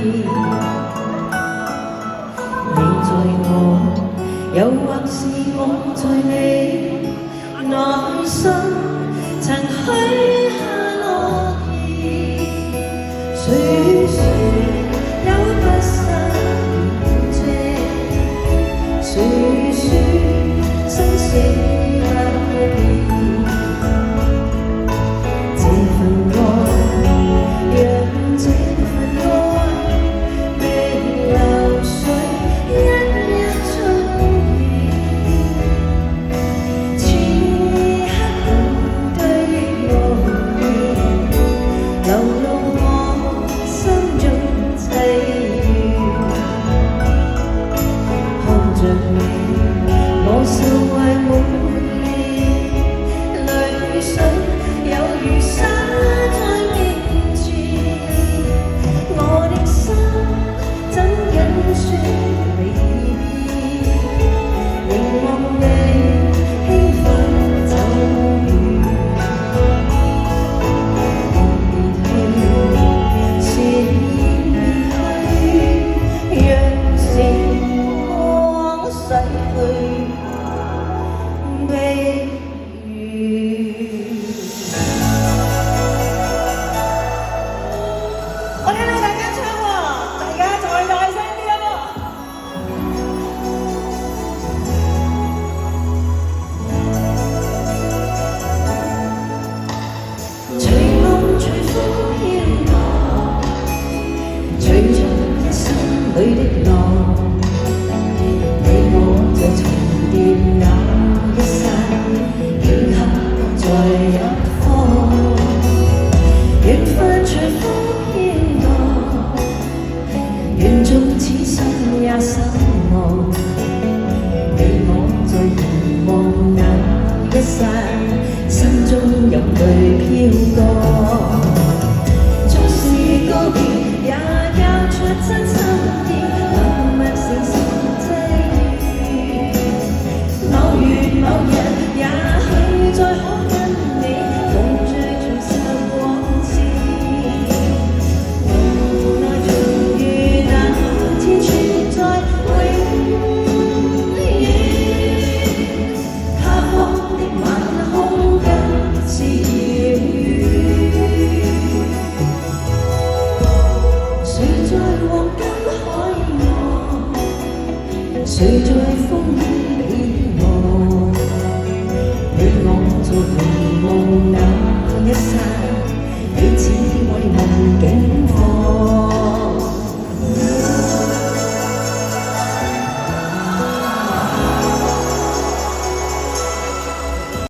你在我，又或是我在你內心，曾許下諾言，誰說有不散謝，誰說生死不變，這份愛。我受惠滿面，淚水有如沙在面前，我的心怎忍說離別，凝望你興奮走遠，別去是別去，讓時光逝去。我聽到大家唱喎，大家再大聲啲啊！隨夢隨風飄蕩，隨着心裏的浪，你我就重疊那一剎，顷刻在一方，緣分隨風飄蕩，緣縱此生也守望，你我在凝望那一剎，心中有淚飄過，縱是告別也交出真心意，默默誠實某日也許再可跟你共聚重拾往事，無奈重遇那天存在永遠，他方的晚空更是遙遠，誰在黃金海岸，誰在風